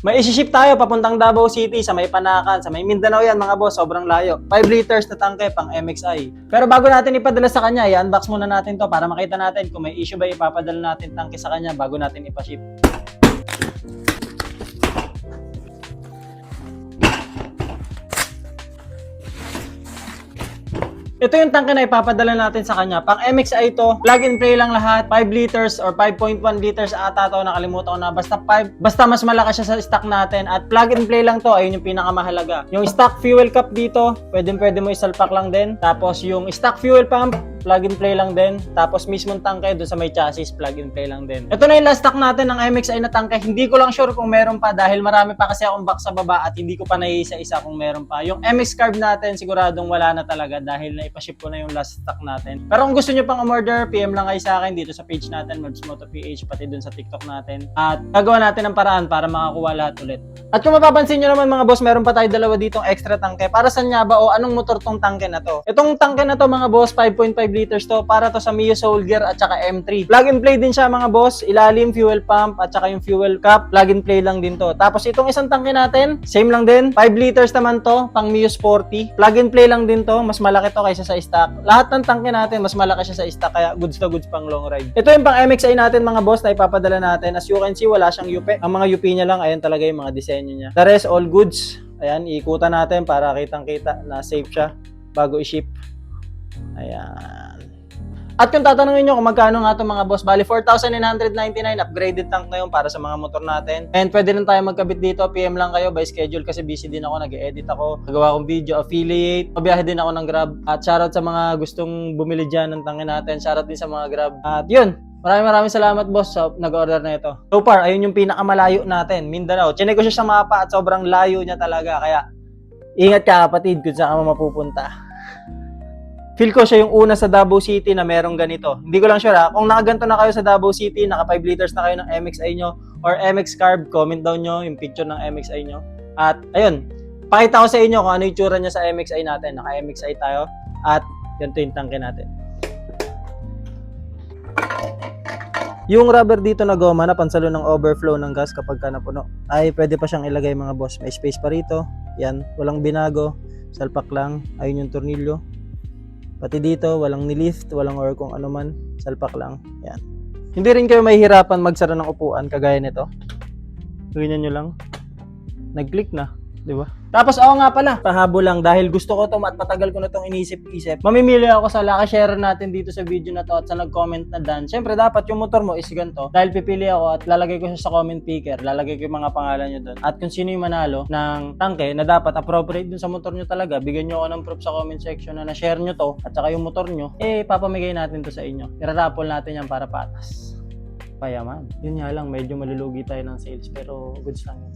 May isi-ship tayo papuntang Davao City, sa may Panakan, sa may Mindanao yan mga boss, sobrang layo. 5 liters na tangke pang MXI. Pero bago natin ipadala sa kanya, i-unbox muna natin to para makita natin kung may issue ba ipapadala natin tangke sa kanya bago natin ipaship. Ito yung tangke na ipapadala natin sa kanya. Pang MXI ito, plug and play lang lahat. 5 liters or 5.1 liters ata to, nakalimutan ko na. Basta mas malakas siya sa stock natin. At plug and play lang to, ayun yung pinakamahalaga. Yung stock fuel cap dito, pwede mo isalpak lang din. Tapos yung stock fuel pump, plug and play lang din. Tapos mismong tangke doon sa may chassis, plug and play lang din. Ito na yung last stock natin ng MXI na tangke. Hindi ko lang sure kung meron pa dahil marami pa kasi akong box sa baba at hindi ko pa naiisa-isa kung meron pa. Yung MX carb natin siguradong wala na talaga dahil naipaship ko na yung last stock natin. Pero kung gusto nyo pang umorder, PM lang kayo sa akin dito sa page natin, MerbsMotoPH, pati dun sa TikTok natin. At gagawa natin ng paraan para makakuha lahat ulit. At kung mapapansin nyo naman mga boss, meron pa tayo dalawa ditong extra tangke. Para saan nga ba o anong motor tong tangke na to? Itong tangke na to mga boss, 5.5 liters to, para to sa Mio Soldier at saka M3. Plug and play din siya mga boss, ilalim, fuel pump at saka yung fuel cap, plug and play lang din to. Tapos itong isang tangke natin, same lang din, 5 liters naman to, pang Mio Sporty. Plug and play lang din to, mas malaki to kaysa sa stock. Lahat ng tangke natin, mas malaki siya sa stock, kaya goods to goods pang long ride. Ito yung pang MXI natin mga boss na ipapadala natin. As you can see, wala siyang UP. Ang mga UP niya lang, ayan talaga yung mga disenyo niya. The rest, all goods. Ayan, iikutan natin para kitang-kita na safe siya bago i-ship. Ayan. At kung tatanungin nyo kung magkano nga itong mga boss, bali 4,999 upgraded tank na yun para sa mga motor natin. And pwede rin tayo magkabit dito, PM lang kayo by schedule kasi busy din ako, nag-edit ako, nagawa akong video, affiliate, pabiyahe din ako ng Grab. At shoutout sa mga gustong bumili dyan ng tangke natin, shoutout din sa mga Grab. At yun, maraming salamat boss sa nag-order na ito. So far, ayun yung pinakamalayo natin, Mindanao. Chinek ko siya sa mapa at sobrang layo niya talaga, kaya ingat ka kapatid kung saan ka mapupunta. Feel ko siya yung una sa Davao City na merong ganito. Hindi ko lang sure ha. Kung nakaganto na kayo sa Davao City, naka 5 liters na kayo ng MXI nyo or MX Carb, comment down nyo yung picture ng MXI nyo. At ayun, pakita ko sa inyo kung ano yung tsura niya sa MXI natin. Naka MXI tayo at ganito yung tangke natin. Yung rubber dito na goma na pansalo ng overflow ng gas kapag ka napuno ay pwede pa siyang ilagay mga boss. May space pa rito. Yan, walang binago. Salpak lang. Ayun yung tornilyo. Pati dito, walang nilift, walang or kung ano man, salpak lang. Yan. Hindi rin kayo mahihirapan magsara ng upuan kagaya nito. Ganyan nyo lang. Nag-click na, di ba? Tapos ako nga pala, pahabo lang dahil gusto ko to at matagal ko na tong inisip-isip. Mamimili ako sa lucky share natin dito sa video na to at sa nag-comment na Dan. Siyempre dapat yung motor mo is ganito dahil pipili ako at lalagay ko siya sa comment picker, lalagay ko yung mga pangalan nyo doon. At kung sino yung manalo ng tangke na dapat appropriate dun sa motor nyo talaga, bigyan nyo ako ng proof sa comment section na na-share nyo to at saka yung motor nyo, papamigay natin to sa inyo. Irarapol natin yan para patas. Payaman. Yun nga lang, medyo malulugi tayo ng sales pero goods lang yun.